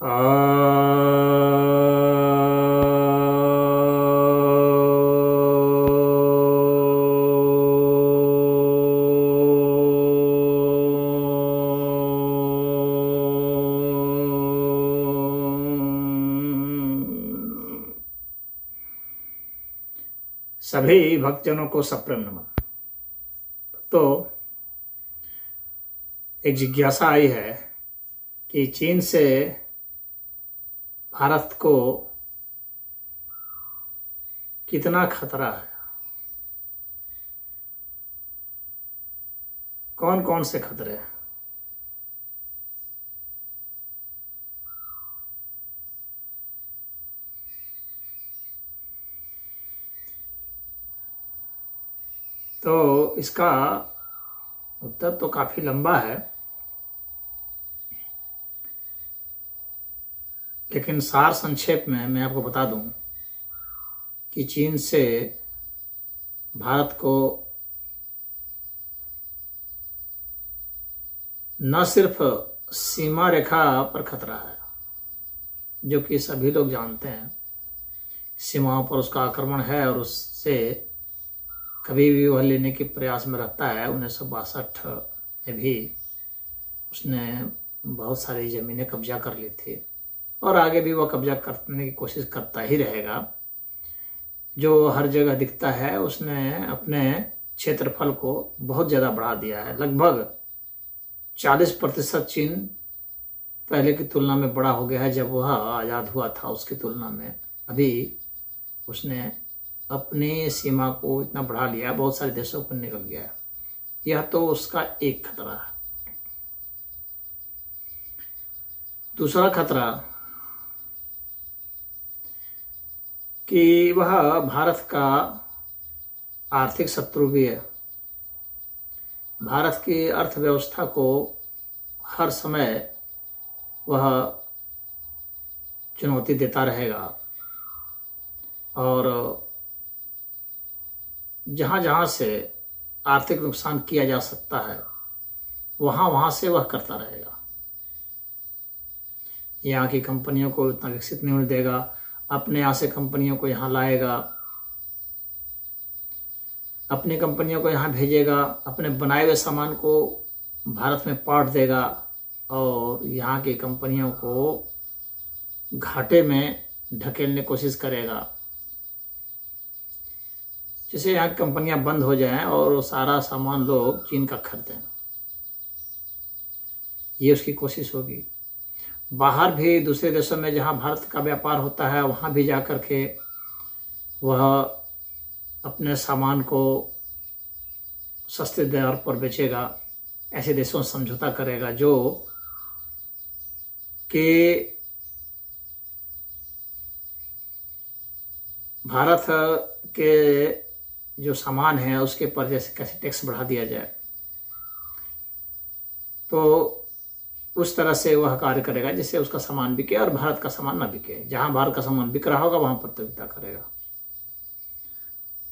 सभी भक्तजनों को सप्रेम नमन। तो एक जिज्ञासा आई है कि चीन से भारत को कितना खतरा है, कौन कौन से खतरे हैं। तो इसका उत्तर तो काफी लंबा है, लेकिन सार संक्षेप में मैं आपको बता दूं कि चीन से भारत को न सिर्फ सीमा रेखा पर खतरा है, जो कि सभी लोग जानते हैं, सीमाओं पर उसका आक्रमण है और उससे कभी भी वह लेने के प्रयास में रहता है। 1962 में भी उसने बहुत सारी ज़मीनें कब्जा कर ली थी और आगे भी वह कब्जा करने की कोशिश करता ही रहेगा। जो हर जगह दिखता है, उसने अपने क्षेत्रफल को बहुत ज़्यादा बढ़ा दिया है। लगभग 40% चीन पहले की तुलना में बड़ा हो गया है। जब वह आज़ाद हुआ था उसकी तुलना में अभी उसने अपनी सीमा को इतना बढ़ा लिया, बहुत सारे देशों को निकल गया है। यह तो उसका एक खतरा है। दूसरा खतरा कि वह भारत का आर्थिक शत्रु भी है। भारत की अर्थव्यवस्था को हर समय वह चुनौती देता रहेगा और जहाँ जहाँ से आर्थिक नुकसान किया जा सकता है वहाँ से वह करता रहेगा। यहाँ की कंपनियों को इतना विकसित नहीं होने देगा, अपने यहाँ से कंपनियों को यहाँ लाएगा, अपनी कंपनियों को यहाँ भेजेगा, अपने बनाए हुए सामान को भारत में पाट देगा और यहाँ की कंपनियों को घाटे में ढकेलने की कोशिश करेगा, जिससे यहाँ की कंपनियां बंद हो जाएं और सारा सामान लोग चीन का खरीदें। ये उसकी कोशिश होगी। बाहर भी दूसरे देशों में जहाँ भारत का व्यापार होता है वहाँ भी जा कर के वह अपने सामान को सस्ते दर पर बेचेगा। ऐसे देशों से समझौता करेगा जो कि भारत के जो सामान है उसके पर जैसे कैसे टैक्स बढ़ा दिया जाए, तो उस तरह से वह कार्य करेगा जिससे उसका सामान बिके और भारत का सामान ना बिके। जहां भारत का सामान बिक रहा होगा वहां प्रतियोगिता करेगा।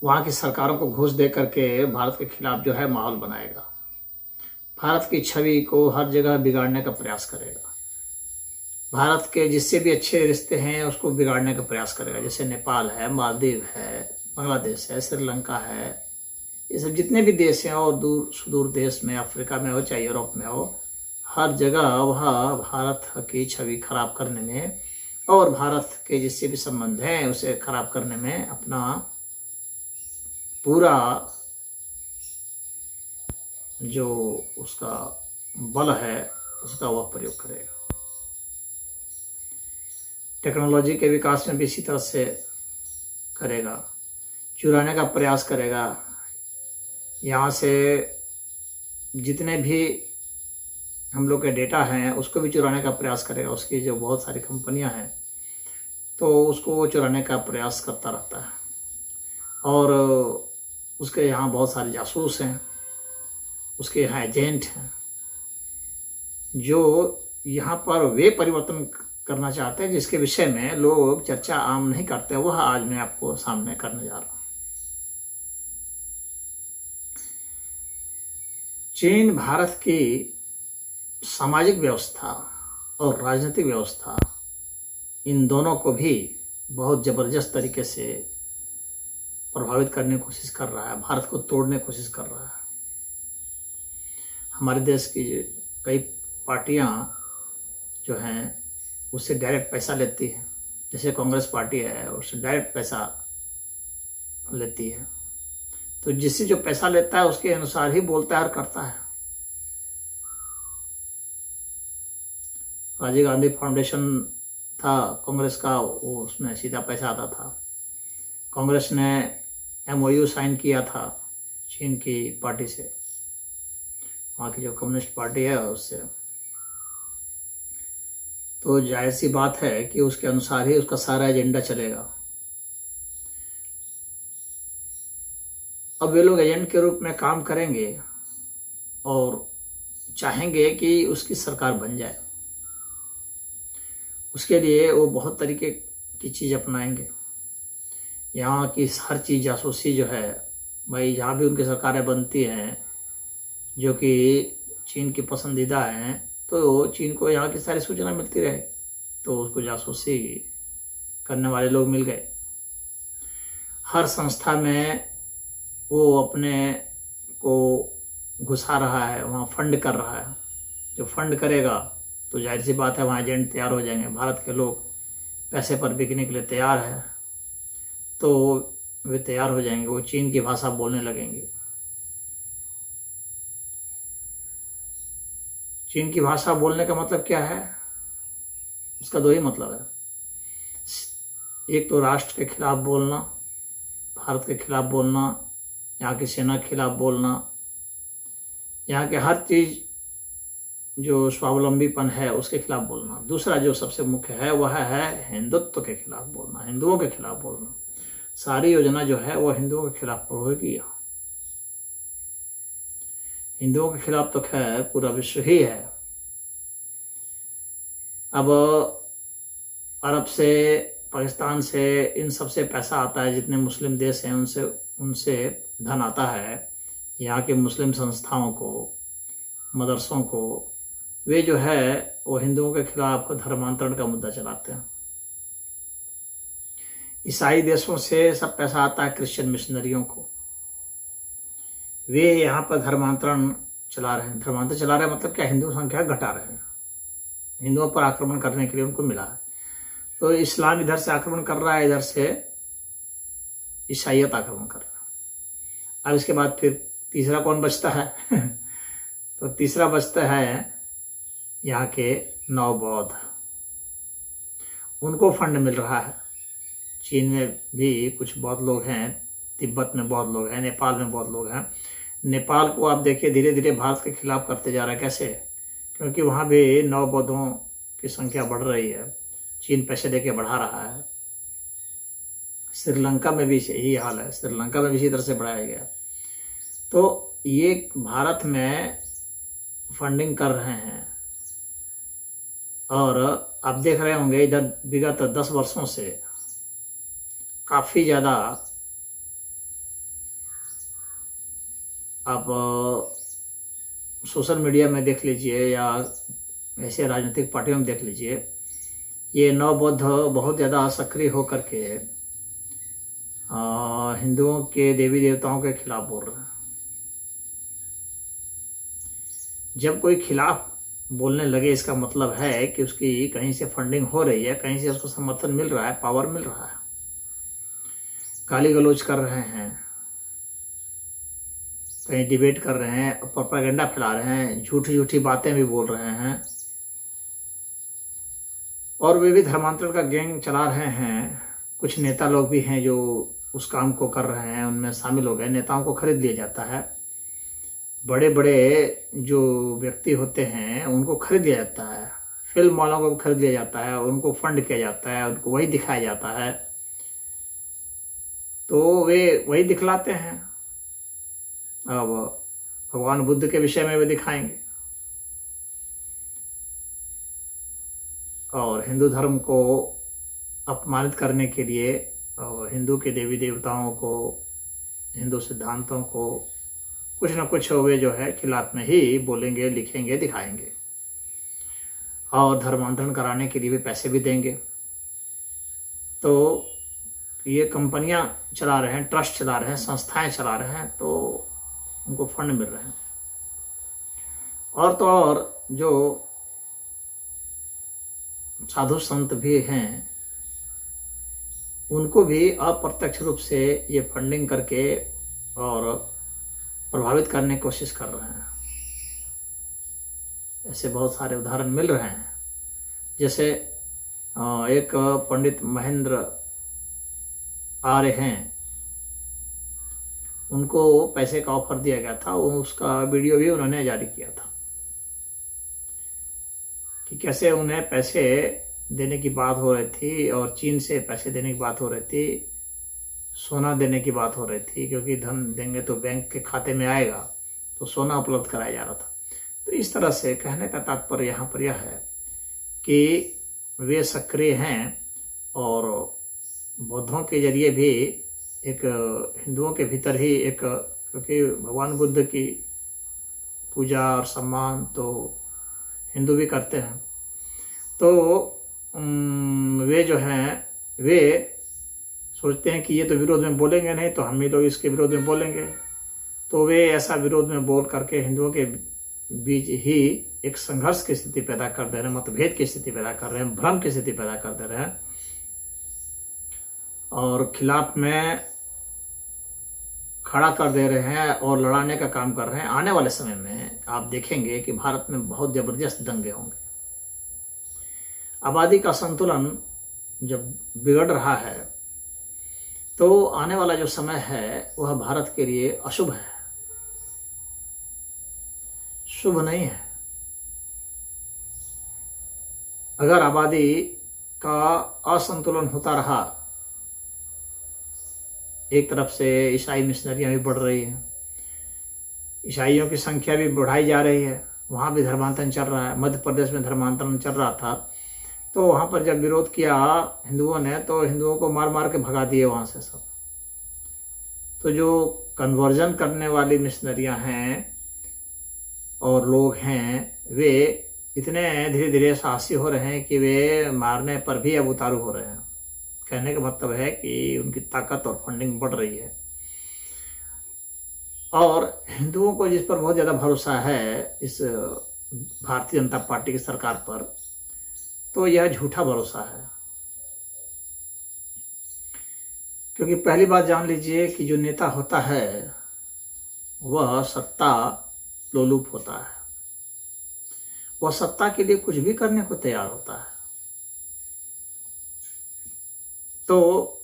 वहां की सरकारों को घूस दे करके भारत के खिलाफ जो है माहौल बनाएगा। भारत की छवि को हर जगह बिगाड़ने का प्रयास करेगा। भारत के जिससे भी अच्छे रिश्ते हैं उसको बिगाड़ने का प्रयास करेगा। जैसे नेपाल है, मालदीव है, बांग्लादेश है, श्रीलंका है, ये सब जितने भी देश हैं और दूर सुदूर देश में, अफ्रीका में हो चाहे यूरोप में हो, हर जगह वह भारत की छवि खराब करने में और भारत के जिससे भी संबंध हैं उसे खराब करने में अपना पूरा जो उसका बल है उसका वह प्रयोग करेगा। टेक्नोलॉजी के विकास में भी इसी तरह से करेगा, चुराने का प्रयास करेगा। यहाँ से जितने भी हम लोग के डेटा हैं उसको भी चुराने का प्रयास करेगा। उसकी जो बहुत सारी कंपनियां हैं तो उसको वो चुराने का प्रयास करता रहता है और उसके यहाँ बहुत सारे जासूस हैं, उसके यहाँ एजेंट हैं जो यहाँ पर वे परिवर्तन करना चाहते हैं जिसके विषय में लोग चर्चा आम नहीं करते। वह आज मैं आपको सामने करने जा रहा हूँ। चीन भारत की सामाजिक व्यवस्था और राजनीतिक व्यवस्था इन दोनों को भी बहुत ज़बरदस्त तरीके से प्रभावित करने की कोशिश कर रहा है, भारत को तोड़ने की कोशिश कर रहा है। हमारे देश की कई पार्टियां जो हैं उससे डायरेक्ट पैसा लेती है, जैसे कांग्रेस पार्टी है उससे डायरेक्ट पैसा लेती है। तो जिससे जो पैसा लेता है उसके अनुसार ही बोलता है और करता है। राजीव गांधी फाउंडेशन था कांग्रेस का, वो उसमें सीधा पैसा आता था। कांग्रेस ने MOU साइन किया था चीन की पार्टी से, वहाँ की जो कम्युनिस्ट पार्टी है उससे। तो जाहिर सी बात है कि उसके अनुसार ही उसका सारा एजेंडा चलेगा। अब वे लोग एजेंट के रूप में काम करेंगे और चाहेंगे कि उसकी सरकार बन जाए। उसके लिए वो बहुत तरीके की चीज़ अपनाएंगे। यहाँ की हर चीज़ जासूसी जो है भाई, जहाँ भी उनकी सरकारें बनती हैं जो कि चीन की पसंदीदा हैं, तो चीन को यहाँ की सारी सूचना मिलती रहे, तो उसको जासूसी करने वाले लोग मिल गए। हर संस्था में वो अपने को घुसा रहा है, वहाँ फंड कर रहा है। जो फंड करेगा तो जाहिर सी बात है वहाँ एजेंट तैयार हो जाएंगे। भारत के लोग पैसे पर बिकने के लिए तैयार है, तो वे तैयार हो जाएंगे, वो चीन की भाषा बोलने लगेंगे। चीन की भाषा बोलने का मतलब क्या है? उसका दो ही मतलब है। एक तो राष्ट्र के खिलाफ बोलना, भारत के खिलाफ बोलना, यहाँ की सेना के खिलाफ बोलना, यहाँ के हर चीज़ जो स्वावलंबीपन है उसके खिलाफ बोलना। दूसरा जो सबसे मुख्य है वह है हिंदुत्व के खिलाफ बोलना, हिंदुओं के खिलाफ बोलना। सारी योजना जो है वो हिंदुओं के खिलाफ होगी। हिंदुओं के खिलाफ तो खैर पूरा विश्व ही है। अब अरब से, पाकिस्तान से, इन सब से पैसा आता है। जितने मुस्लिम देश हैं उनसे धन आता है। यहाँ के मुस्लिम संस्थाओं को, मदरसों को, वे जो है वो हिंदुओं के खिलाफ धर्मांतरण का मुद्दा चलाते हैं। ईसाई देशों से सब पैसा आता है क्रिश्चियन मिशनरियों को, वे यहाँ पर धर्मांतरण चला रहे हैं। धर्मांतरण चला रहे हैं मतलब क्या? हिंदू संख्या घटा रहे हैं। हिंदुओं पर आक्रमण करने के लिए उनको मिला है। तो इस्लाम इधर से आक्रमण कर रहा है, इधर से ईसाइयत आक्रमण कर रहा है। अब इसके बाद फिर तीसरा कौन बचता है? तो तीसरा बचता है यहाँ के नवबौद्ध। उनको फंड मिल रहा है। चीन में भी कुछ बौद्ध लोग हैं, तिब्बत में बौद्ध लोग हैं, नेपाल में बौद्ध लोग हैं। नेपाल को आप देखिए धीरे धीरे भारत के खिलाफ करते जा रहा है। कैसे? क्योंकि वहाँ भी नवबौद्धों की संख्या बढ़ रही है, चीन पैसे देके बढ़ा रहा है। श्रीलंका में भी यही हाल है, श्रीलंका में भी इसी तरह से बढ़ाया गया। तो ये भारत में फंडिंग कर रहे हैं। और आप देख रहे होंगे इधर विगत 10 वर्षों से काफ़ी ज़्यादा आप सोशल मीडिया में देख लीजिए या ऐसे राजनीतिक पार्टियों में देख लीजिए, ये नवबौद्ध बहुत ज़्यादा सक्रिय होकर के हिंदुओं के देवी देवताओं के खिलाफ बोल रहे हैं। जब कोई खिलाफ बोलने लगे इसका मतलब है कि उसकी कहीं से फंडिंग हो रही है, कहीं से उसको समर्थन मिल रहा है, पावर मिल रहा है। गाली गलौज कर रहे हैं, कहीं डिबेट कर रहे हैं, प्रोपेगेंडा फैला रहे हैं, झूठी झूठी बातें भी बोल रहे हैं। और वे भी धर्मांतरण का गैंग चला रहे हैं। कुछ नेता लोग भी हैं जो उस काम को कर रहे हैं, उनमें शामिल हो गए। नेताओं को खरीद लिया जाता है। बड़े बड़े जो व्यक्ति होते हैं उनको खरीद लिया जाता है। फिल्म वालों को खरीद लिया जाता है, उनको फंड किया जाता है, उनको वही दिखाया जाता है, तो वे वही दिखलाते हैं। अब भगवान बुद्ध के विषय में वे दिखाएंगे और हिंदू धर्म को अपमानित करने के लिए और हिंदू के देवी देवताओं को, हिंदू सिद्धांतों को कुछ ना कुछ वे जो है खिलाफ में ही बोलेंगे, लिखेंगे, दिखाएंगे और धर्मांतरण कराने के लिए भी पैसे भी देंगे। तो ये कंपनियां चला रहे हैं, ट्रस्ट चला रहे हैं, संस्थाएं चला रहे हैं, तो उनको फंड मिल रहे हैं। और तो और जो साधु संत भी हैं, उनको भी अप्रत्यक्ष रूप से ये फंडिंग करके और प्रभावित करने की कोशिश कर रहे हैं। ऐसे बहुत सारे उदाहरण मिल रहे हैं। जैसे एक पंडित महेंद्र आर्य हैं, उनको पैसे का ऑफर दिया गया था, वो उसका वीडियो भी उन्होंने जारी किया था कि कैसे उन्हें पैसे देने की बात हो रही थी और चीन से पैसे देने की बात हो रही थी, सोना देने की बात हो रही थी, क्योंकि धन देंगे तो बैंक के खाते में आएगा, तो सोना उपलब्ध कराया जा रहा था। तो इस तरह से कहने का तात्पर्य यहाँ पर यह है कि वे सक्रिय हैं और बौद्धों के जरिए भी एक हिंदुओं के भीतर ही एक, क्योंकि भगवान बुद्ध की पूजा और सम्मान तो हिंदू भी करते हैं, तो वे जो हैं वे सोचते हैं कि ये तो विरोध में बोलेंगे नहीं, तो हम ही लोग इसके विरोध में बोलेंगे, तो वे ऐसा विरोध में बोल करके हिंदुओं के बीच ही एक संघर्ष की स्थिति पैदा कर दे रहे हैं, मतभेद की स्थिति पैदा कर रहे हैं, भ्रम की स्थिति पैदा कर दे रहे हैं और खिलाफ में खड़ा कर दे रहे हैं और लड़ाने का काम कर रहे हैं। आने वाले समय में आप देखेंगे कि भारत में बहुत जबरदस्त दंगे होंगे। आबादी का संतुलन जब बिगड़ रहा है तो आने वाला जो समय है वह भारत के लिए अशुभ है, शुभ नहीं है। अगर आबादी का असंतुलन होता रहा, एक तरफ से ईसाई मिशनरियां भी बढ़ रही हैं, ईसाइयों की संख्या भी बढ़ाई जा रही है, वहाँ भी धर्मांतरण चल रहा है। मध्य प्रदेश में धर्मांतरण चल रहा था, तो वहाँ पर जब विरोध किया हिंदुओं ने, तो हिंदुओं को मार मार के भगा दिए वहाँ से सब। तो जो कन्वर्जन करने वाली मिशनरियां हैं और लोग हैं, वे इतने धीरे धीरे साहसी हो रहे हैं कि वे मारने पर भी अब उतारू हो रहे हैं। कहने का मतलब है कि उनकी ताकत और फंडिंग बढ़ रही है। और हिंदुओं को जिस पर बहुत ज़्यादा भरोसा है इस भारतीय जनता पार्टी की सरकार पर, तो यह झूठा भरोसा है। क्योंकि पहली बात जान लीजिए कि जो नेता होता है वह सत्ता लोलुप होता है, वह सत्ता के लिए कुछ भी करने को तैयार होता है। तो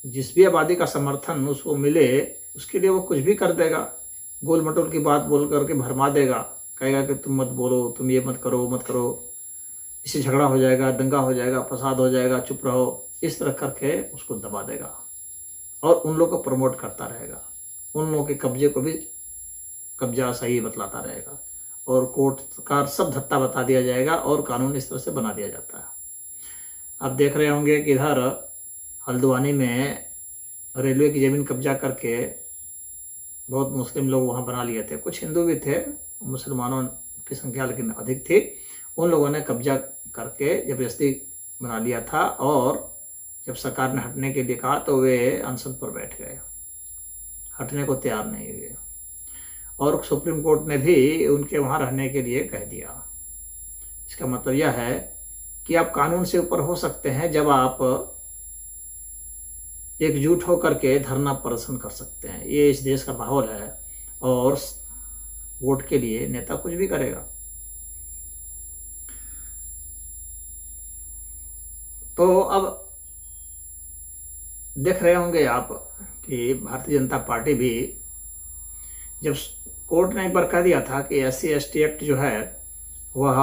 जिस भी आबादी का समर्थन उसको मिले उसके लिए वो कुछ भी कर देगा, गोल मटोल की बात बोल करके भरमा देगा, कहेगा कि तुम मत बोलो, तुम ये मत करो, मत करो, इससे झगड़ा हो जाएगा, दंगा हो जाएगा, फसाद हो जाएगा, चुप रहो, इस तरह करके उसको दबा देगा और उन लोगों को प्रमोट करता रहेगा, उन लोगों के कब्जे को भी कब्जा सही बतलाता रहेगा और कोर्ट का सब धत्ता बता दिया जाएगा और कानून इस तरह से बना दिया जाता है। आप देख रहे होंगे कि इधर हल्द्वानी में रेलवे की ज़मीन कब्जा करके बहुत मुस्लिम लोग वहाँ बना लिए थे, कुछ हिंदू भी थे, मुसलमानों की संख्या लेकिन अधिक थी। उन लोगों ने कब्जा करके जबरदस्ती बना लिया था और जब सरकार ने हटने के लिए कहा तो वे अनशन पर बैठ गए, हटने को तैयार नहीं हुए और सुप्रीम कोर्ट ने भी उनके वहाँ रहने के लिए कह दिया। इसका मतलब यह है कि आप कानून से ऊपर हो सकते हैं जब आप एकजुट होकर के धरना प्रदर्शन कर सकते हैं। ये इस देश का माहौल है और वोट के लिए नेता कुछ भी करेगा। तो अब देख रहे होंगे आप कि भारतीय जनता पार्टी भी, जब कोर्ट ने एक बार कह दिया था कि SC/ST एक्ट जो है वह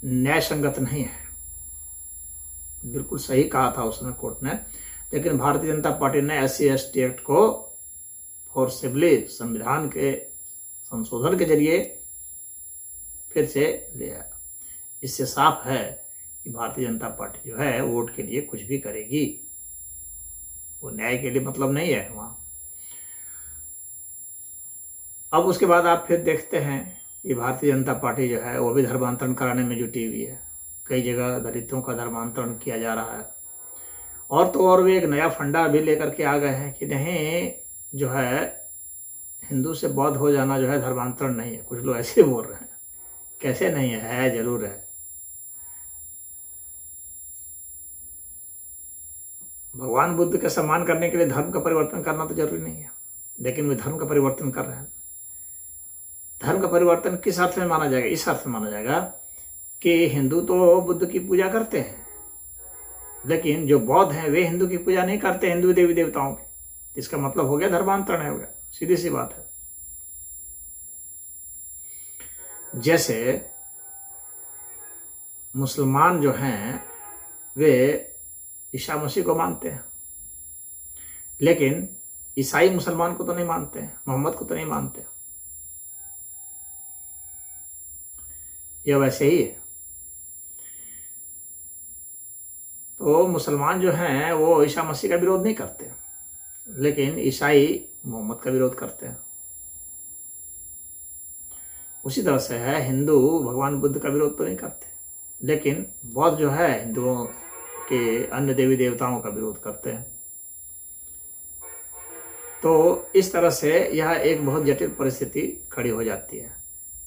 न्याय संगत नहीं है, बिल्कुल सही कहा था उसने कोर्ट ने, लेकिन भारतीय जनता पार्टी ने SC/ST एक्ट को फोर्सिबली संविधान के संशोधन के जरिए फिर से ले आया। इससे साफ है कि भारतीय जनता पार्टी जो है वोट के लिए कुछ भी करेगी, वो न्याय के लिए मतलब नहीं है वहाँ। अब उसके बाद आप फिर देखते हैं कि भारतीय जनता पार्टी जो है वो भी धर्मांतरण कराने में जुटी हुई है। कई जगह दलितों का धर्मांतरण किया जा रहा है और तो और वे एक नया फंडा भी लेकर के आ गए हैं कि नहीं, जो है हिंदू से बौद्ध हो जाना जो है धर्मांतरण नहीं है। कुछ लोग ऐसे बोल रहे हैं। कैसे नहीं है, जरूर है। भगवान बुद्ध का सम्मान करने के लिए धर्म का परिवर्तन करना तो जरूरी नहीं है, लेकिन वे धर्म का परिवर्तन कर रहे हैं। धर्म का परिवर्तन किस अर्थ में माना जाएगा? इस अर्थ में माना जाएगा कि हिंदू तो बुद्ध की पूजा करते हैं, लेकिन जो बौद्ध हैं वे हिंदू की पूजा नहीं करते, हिंदू देवी देवताओं की। इसका मतलब हो गया धर्मांतरण हो गया, सीधी सी बात है। जैसे मुसलमान जो हैं वे ईसा मसीह को मानते हैं, लेकिन ईसाई मुसलमान को तो नहीं मानते हैं, मोहम्मद को तो नहीं मानते। यह वैसे ही है। तो मुसलमान जो हैं वो ईसा मसीह का विरोध नहीं करते, लेकिन ईसाई मोहम्मद का विरोध करते हैं। उसी तरह से है, हिंदू भगवान बुद्ध का विरोध तो नहीं करते, लेकिन बौद्ध जो है हिंदुओं के अन्य देवी देवताओं का विरोध करते हैं। तो इस तरह से यह एक बहुत जटिल परिस्थिति खड़ी हो जाती है।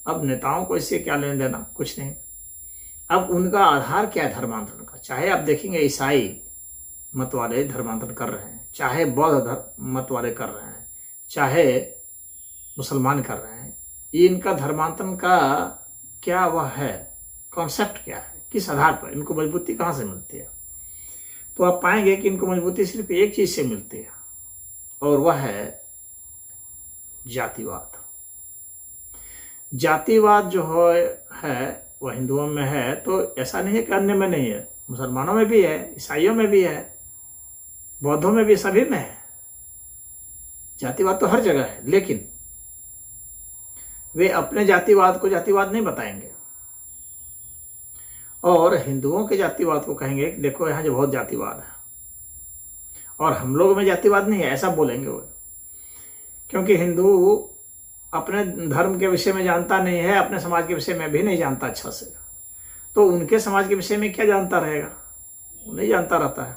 अब नेताओं को इससे क्या लेने देना? कुछ नहीं। अब उनका आधार क्या है धर्मांतरण का? चाहे आप देखेंगे ईसाई मत वाले धर्मांतरण कर रहे हैं, चाहे बौद्ध मत वाले कर रहे हैं, चाहे मुसलमान कर रहे हैं, इनका धर्मांतरण का क्या वह है, कॉन्सेप्ट क्या है, किस आधार पर, इनको मजबूती कहाँ से मिलती है? तो आप पाएंगे कि इनको मजबूती सिर्फ एक चीज से मिलती है, और वह है जातिवाद। जातिवाद जो है वह हिंदुओं में है, तो ऐसा नहीं है कि अन्य में नहीं है। मुसलमानों में भी है, ईसाइयों में भी है, बौद्धों में भी, सभी में है। जातिवाद तो हर जगह है, लेकिन वे अपने जातिवाद को जातिवाद नहीं बताएंगे, और हिंदुओं के जातिवाद को कहेंगे कि देखो यहाँ जो बहुत जातिवाद है और हम लोग में जातिवाद नहीं है, ऐसा बोलेंगे वो। क्योंकि हिंदू अपने धर्म के विषय में जानता नहीं है, अपने समाज के विषय में भी नहीं जानता अच्छा से, तो उनके समाज के विषय में क्या जानता रहेगा? वो नहीं जानता रहता है।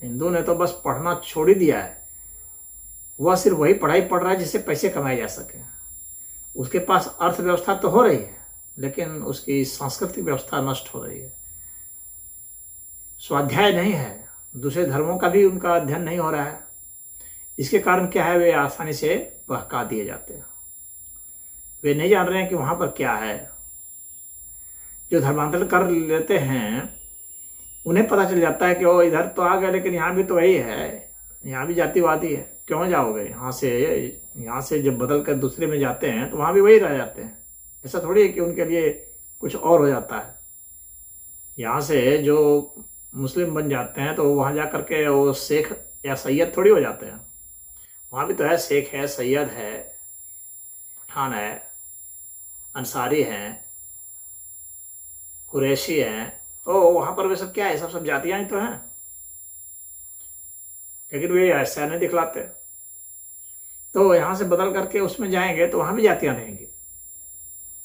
हिंदू ने तो बस पढ़ना छोड़ ही दिया है। वह सिर्फ वही पढ़ाई पढ़ रहा है जिससे पैसे कमाए जा सके। उसके पास अर्थव्यवस्था तो हो रही है, लेकिन उसकी सांस्कृतिक व्यवस्था नष्ट हो रही है। स्वाध्याय नहीं है, दूसरे धर्मों का भी उनका अध्ययन नहीं हो रहा है। इसके कारण क्या है, वे आसानी से बहका दिए जाते हैं। वे नहीं जान रहे हैं कि वहां पर क्या है। जो धर्मांतरण कर लेते हैं उन्हें पता चल जाता है कि वो इधर तो आ गए, लेकिन यहाँ भी तो वही है, यहाँ भी जातिवादी है, क्यों जाओगे यहाँ से जब बदल कर दूसरे में जाते हैं तो वहां भी वही रह जाते हैं। ऐसा थोड़ी है कि उनके लिए कुछ और हो जाता है। यहाँ से जो मुस्लिम बन जाते हैं तो वहां जा करके वो शेख या सैयद थोड़ी हो जाते हैं। वहां भी तो है, शेख है, सैयद है, पठान है, अंसारी हैं, कुरैशी हैं। तो वहां पर वे सब क्या है, सब जातियां ही तो हैं, लेकिन वे ऐसा नहीं दिखलाते। तो यहां से बदल करके उसमें जाएंगे तो वहां भी जातियां रहेंगी।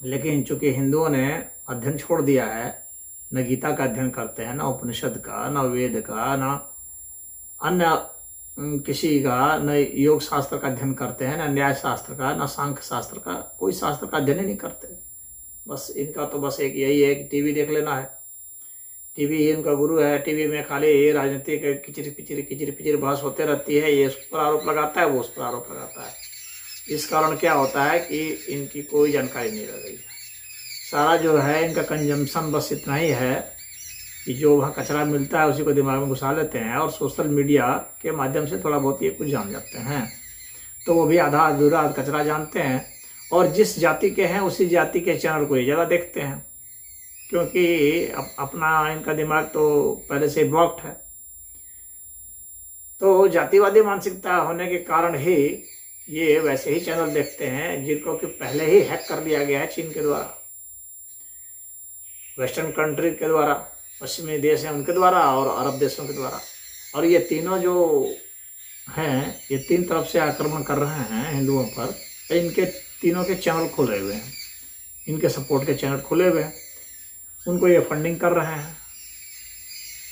लेकिन चूंकि हिंदुओं ने अध्ययन छोड़ दिया है, न गीता का अध्ययन करते हैं, न उपनिषद का, न वेद का, न अन्य किसी का, न योग शास्त्र का अध्ययन करते हैं, न न्याय शास्त्र का, न सांख्य शास्त्र का, कोई शास्त्र का अध्ययन ही नहीं करते। बस इनका तो बस एक यही है कि टीवी देख लेना है, टीवी ही इनका गुरु है। टीवी में खाली राजनीति के किचिर बहस होते रहती है। ये उस पर आरोप लगाता है, वो उस पर आरोप लगाता है। इस कारण क्या होता है कि इनकी कोई जानकारी नहीं रह गई है। सारा जो है इनका कंजम्पशन बस इतना ही है कि जो वहाँ कचरा मिलता है उसी को दिमाग में घुसा लेते हैं, और सोशल मीडिया के माध्यम से थोड़ा बहुत ये कुछ जान जाते हैं। तो वो भी आधा अधूरा कचरा जानते हैं, और जिस जाति के हैं उसी जाति के चैनल को ये ज़्यादा देखते हैं, क्योंकि अपना इनका दिमाग तो पहले से ब्लॉक्ड है। तो जातिवादी मानसिकता होने के कारण ही ये वैसे ही चैनल देखते हैं जिनको कि पहले ही हैक कर दिया गया है चीन के द्वारा, वेस्टर्न कंट्री के द्वारा, पश्चिमी देश हैं उनके द्वारा, और अरब देशों के द्वारा। और ये तीनों जो हैं ये तीन तरफ से आक्रमण कर रहे हैं हिंदुओं पर। इनके तीनों के चैनल खुले हुए हैं, इनके सपोर्ट के चैनल खुले हुए हैं, उनको ये फंडिंग कर रहे हैं।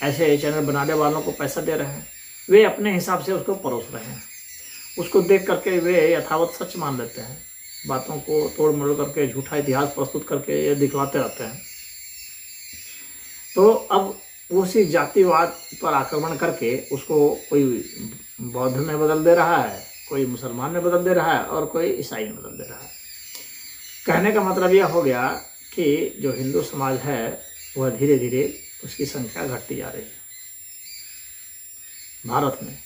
ऐसे चैनल बनाने वालों को पैसा दे रहे हैं, वे अपने हिसाब से उसको परोस रहे हैं। उसको देख करके वे यथावत सच मान लेते हैं, बातों को तोड़ मरोड़ करके झूठा इतिहास प्रस्तुत करके ये दिखलाते रहते हैं। तो अब उसी जातिवाद पर आक्रमण करके उसको कोई बौद्ध में बदल दे रहा है, कोई मुसलमान में बदल दे रहा है और कोई ईसाई में बदल दे रहा है। कहने का मतलब यह हो गया कि जो हिंदू समाज है वह धीरे धीरे उसकी संख्या घटती जा रही है भारत में।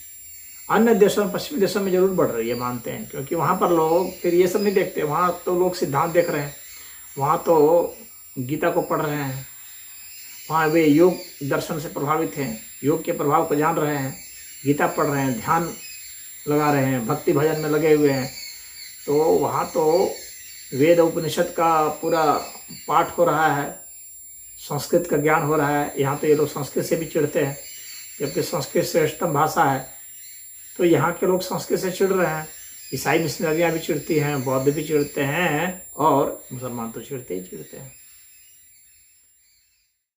अन्य देशों में, पश्चिमी देशों में जरूर बढ़ रही है, मानते हैं, क्योंकि वहाँ पर लोग फिर ये सब नहीं देखते। वहाँ तो लोग सिद्धांत देख रहे हैं, वहाँ तो गीता को पढ़ रहे हैं, वहाँ वे योग दर्शन से प्रभावित हैं, योग के प्रभाव को जान रहे हैं, गीता पढ़ रहे हैं, ध्यान लगा रहे हैं, भक्ति भजन में लगे हुए हैं। तो वहाँ तो वेद उपनिषद का पूरा पाठ हो रहा है, संस्कृत का ज्ञान हो रहा है। यहाँ तो ये लोग संस्कृत से भी चिढ़ते हैं, जबकि संस्कृत श्रेष्ठतम भाषा है। तो यहाँ के लोग संस्कृत से चिढ़ रहे हैं। ईसाई मिशनरियाँ भी चिढ़ती हैं, बौद्ध भी चिढ़ते हैं और मुसलमान तो चिढ़ते ही चिढ़ते हैं।